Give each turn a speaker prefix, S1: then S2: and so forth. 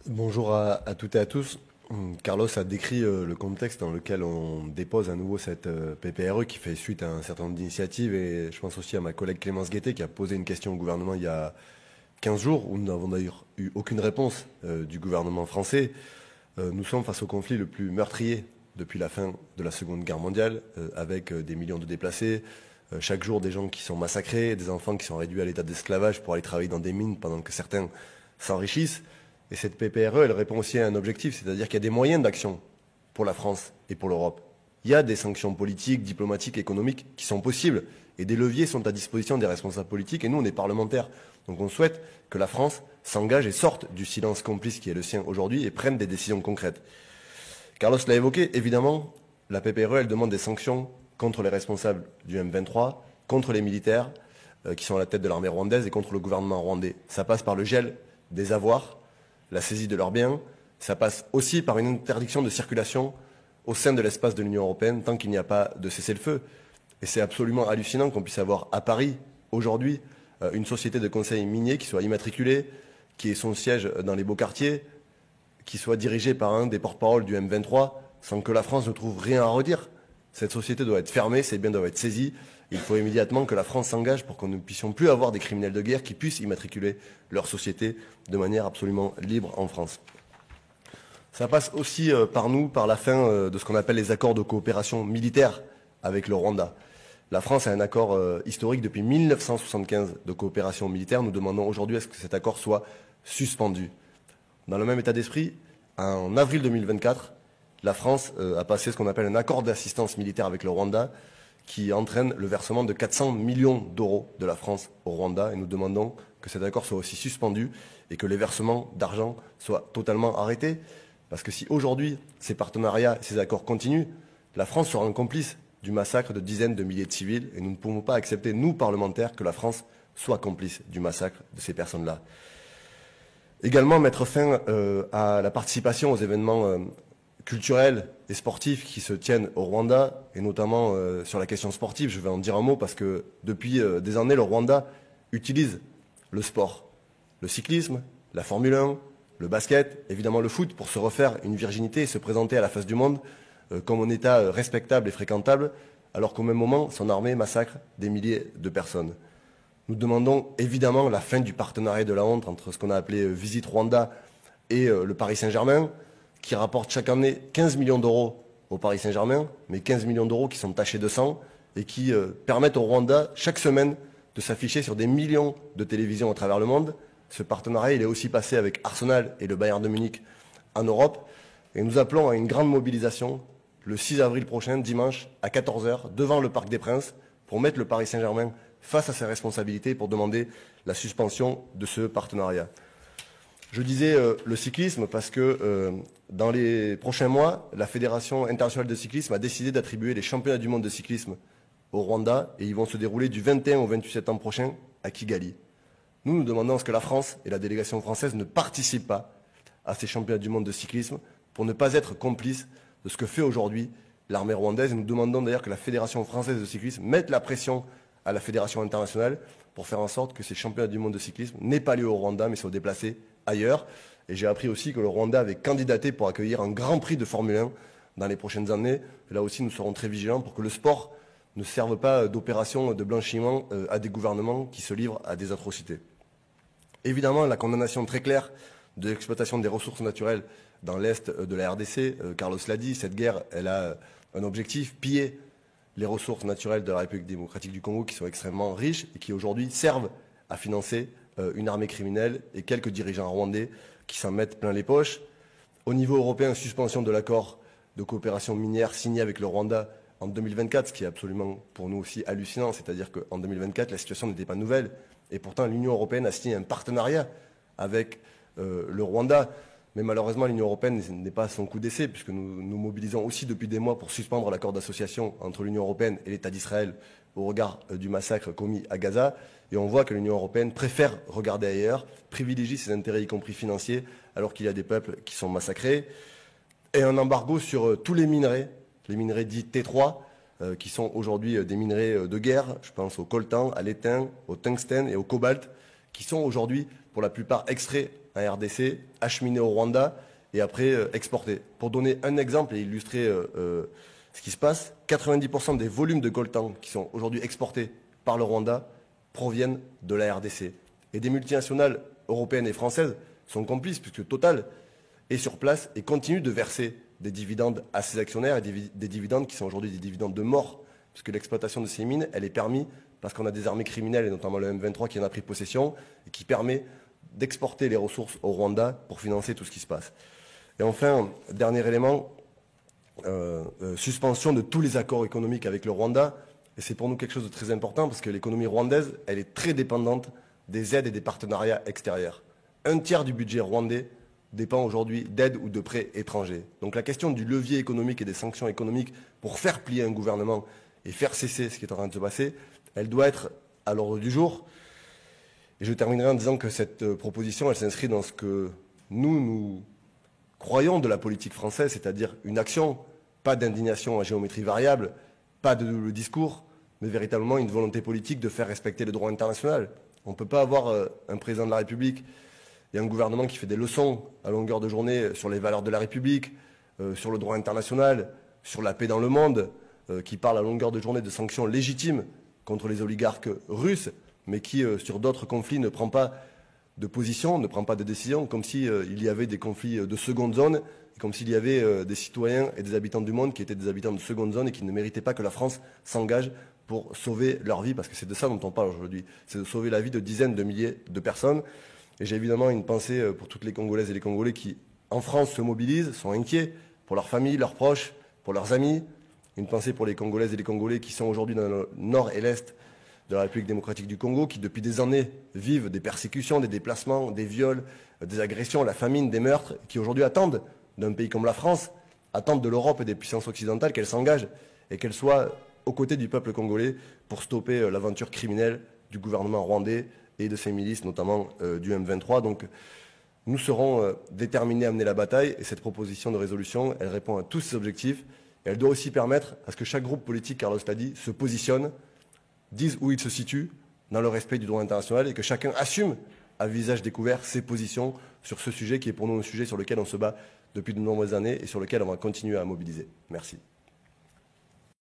S1: Bonjour à toutes et à tous. Carlos a décrit le contexte dans lequel on dépose à nouveau cette PPRE qui fait suite à un certain nombre d'initiatives et je pense aussi à ma collègue Clémence Guettet qui a posé une question au gouvernement il y a 15 jours où nous n'avons d'ailleurs eu aucune réponse du gouvernement français. Nous sommes face au conflit le plus meurtrier depuis la fin de la Seconde Guerre mondiale avec des millions de déplacés, chaque jour des gens qui sont massacrés, des enfants qui sont réduits à l'état d'esclavage pour aller travailler dans des mines pendant que certains s'enrichissent. Et cette PPRE, elle répond aussi à un objectif, c'est-à-dire qu'il y a des moyens d'action pour la France et pour l'Europe. Il y a des sanctions politiques, diplomatiques, économiques qui sont possibles et des leviers sont à disposition des responsables politiques et nous, on est parlementaires. Donc on souhaite que la France s'engage et sorte du silence complice qui est le sien aujourd'hui et prenne des décisions concrètes. Carlos l'a évoqué, évidemment, la PPRE, elle demande des sanctions contre les responsables du M23, contre les militaires qui sont à la tête de l'armée rwandaise et contre le gouvernement rwandais. Ça passe par le gel des avoirs, la saisie de leurs biens, ça passe aussi par une interdiction de circulation au sein de l'espace de l'Union européenne tant qu'il n'y a pas de cessez-le-feu. Et c'est absolument hallucinant qu'on puisse avoir à Paris, aujourd'hui, une société de conseil minier qui soit immatriculée, qui ait son siège dans les beaux quartiers, qui soit dirigée par un des porte-parole du M23, sans que la France ne trouve rien à redire. Cette société doit être fermée, ses biens doivent être saisis. Il faut immédiatement que la France s'engage pour que nous ne puissions plus avoir des criminels de guerre qui puissent immatriculer leur société de manière absolument libre en France. Ça passe aussi par nous, par la fin de ce qu'on appelle les accords de coopération militaire avec le Rwanda. La France a un accord historique depuis 1975 de coopération militaire. Nous demandons aujourd'hui à ce que cet accord soit suspendu. Dans le même état d'esprit, en avril 2024, la France a passé ce qu'on appelle un accord d'assistance militaire avec le Rwanda qui entraîne le versement de 400 millions d'euros de la France au Rwanda. Et nous demandons que cet accord soit aussi suspendu et que les versements d'argent soient totalement arrêtés. Parce que si aujourd'hui, ces partenariats, ces accords continuent, la France sera un complice du massacre de dizaines de milliers de civils. Et nous ne pouvons pas accepter, nous, parlementaires, que la France soit complice du massacre de ces personnes-là. Également, mettre fin à la participation aux événements culturels et sportifs qui se tiennent au Rwanda, et notamment sur la question sportive, je vais en dire un mot, parce que depuis des années, le Rwanda utilise le sport, le cyclisme, la Formule 1, le basket, évidemment le foot, pour se refaire une virginité et se présenter à la face du monde comme un État respectable et fréquentable, alors qu'au même moment, son armée massacre des milliers de personnes. Nous demandons évidemment la fin du partenariat de la honte entre ce qu'on a appelé Visite Rwanda et le Paris Saint-Germain, qui rapporte chaque année 15 millions d'euros au Paris Saint-Germain, mais 15 millions d'euros qui sont tachés de sang et qui permettent au Rwanda chaque semaine de s'afficher sur des millions de télévisions à travers le monde. Ce partenariat, il est aussi passé avec Arsenal et le Bayern de Munich en Europe. Et nous appelons à une grande mobilisation le 6 avril prochain, dimanche, à 14 h, devant le Parc des Princes, pour mettre le Paris Saint-Germain face à ses responsabilités pour demander la suspension de ce partenariat. Je disais le cyclisme parce que dans les prochains mois, la Fédération internationale de cyclisme a décidé d'attribuer les championnats du monde de cyclisme au Rwanda et ils vont se dérouler du 21 au 28 septembre prochain à Kigali. Nous demandons à ce que la France et la délégation française ne participent pas à ces championnats du monde de cyclisme pour ne pas être complices de ce que fait aujourd'hui l'armée rwandaise. Et nous demandons d'ailleurs que la Fédération française de cyclisme mette la pression à la Fédération internationale pour faire en sorte que ces championnats du monde de cyclisme n'aient pas lieu au Rwanda mais soient déplacés ailleurs. Et j'ai appris aussi que le Rwanda avait candidaté pour accueillir un grand prix de Formule 1 dans les prochaines années. Et là aussi, nous serons très vigilants pour que le sport ne serve pas d'opération de blanchiment à des gouvernements qui se livrent à des atrocités. Évidemment, la condamnation très claire de l'exploitation des ressources naturelles dans l'Est de la RDC. Carlos l'a dit, cette guerre, elle a un objectif, piller les ressources naturelles de la République démocratique du Congo qui sont extrêmement riches et qui aujourd'hui servent à financer une armée criminelle et quelques dirigeants rwandais qui s'en mettent plein les poches. Au niveau européen, suspension de l'accord de coopération minière signé avec le Rwanda en 2024, ce qui est absolument pour nous aussi hallucinant, c'est-à-dire qu'en 2024, la situation n'était pas nouvelle. Et pourtant, l'Union européenne a signé un partenariat avec le Rwanda. Mais malheureusement, l'Union européenne n'est pas à son coup d'essai, puisque nous mobilisons aussi depuis des mois pour suspendre l'accord d'association entre l'Union européenne et l'État d'Israël au regard du massacre commis à Gaza. Et on voit que l'Union européenne préfère regarder ailleurs, privilégie ses intérêts, y compris financiers, alors qu'il y a des peuples qui sont massacrés. Et un embargo sur tous les minerais dits T3, qui sont aujourd'hui des minerais de guerre. Je pense au coltan, à l'étain, au tungstène et au cobalt, qui sont aujourd'hui, pour la plupart, extraits en RDC, acheminés au Rwanda et après exportés. Pour donner un exemple et illustrer ce qui se passe, 90% des volumes de coltan qui sont aujourd'hui exportés par le Rwanda proviennent de la RDC. Et des multinationales européennes et françaises sont complices, puisque Total est sur place et continue de verser des dividendes à ses actionnaires, et des dividendes qui sont aujourd'hui des dividendes de mort, puisque l'exploitation de ces mines, elle est permise parce qu'on a des armées criminelles, et notamment le M23 qui en a pris possession, et qui permet d'exporter les ressources au Rwanda pour financer tout ce qui se passe. Et enfin, dernier élément, suspension de tous les accords économiques avec le Rwanda. Et c'est pour nous quelque chose de très important parce que l'économie rwandaise, elle est très dépendante des aides et des partenariats extérieurs. Un tiers du budget rwandais dépend aujourd'hui d'aides ou de prêts étrangers. Donc la question du levier économique et des sanctions économiques pour faire plier un gouvernement et faire cesser ce qui est en train de se passer, elle doit être à l'ordre du jour. Et je terminerai en disant que cette proposition, elle s'inscrit dans ce que nous croyons de la politique française, c'est-à-dire une action, pas d'indignation à géométrie variable, pas de double discours, mais véritablement une volonté politique de faire respecter le droit international. On ne peut pas avoir un président de la République et un gouvernement qui fait des leçons à longueur de journée sur les valeurs de la République, sur le droit international, sur la paix dans le monde, qui parle à longueur de journée de sanctions légitimes contre les oligarques russes, mais qui, sur d'autres conflits, ne prend pas de position, ne prend pas de décision, comme s'il y avait des conflits de seconde zone, comme s'il y avait des citoyens et des habitants du monde qui étaient des habitants de seconde zone et qui ne méritaient pas que la France s'engage pour sauver leur vie, parce que c'est de ça dont on parle aujourd'hui. C'est de sauver la vie de dizaines de milliers de personnes. Et j'ai évidemment une pensée pour toutes les Congolaises et les Congolais qui, en France, se mobilisent, sont inquiets pour leurs familles, leurs proches, pour leurs amis. Une pensée pour les Congolaises et les Congolais qui sont aujourd'hui dans le nord et l'est de la République démocratique du Congo, qui depuis des années vivent des persécutions, des déplacements, des viols, des agressions, la famine, des meurtres, qui aujourd'hui attendent d'un pays comme la France, attendent de l'Europe et des puissances occidentales qu'elles s'engagent et qu'elles soient aux côtés du peuple congolais pour stopper l'aventure criminelle du gouvernement rwandais et de ses milices, notamment du M23. Donc nous serons déterminés à mener la bataille et cette proposition de résolution, elle répond à tous ces objectifs. Et elle doit aussi permettre à ce que chaque groupe politique, Carlos l'a dit, se positionne, dise où il se situe dans le respect du droit international et que chacun assume à visage découvert ses positions sur ce sujet qui est pour nous un sujet sur lequel on se bat depuis de nombreuses années et sur lequel on va continuer à mobiliser. Merci.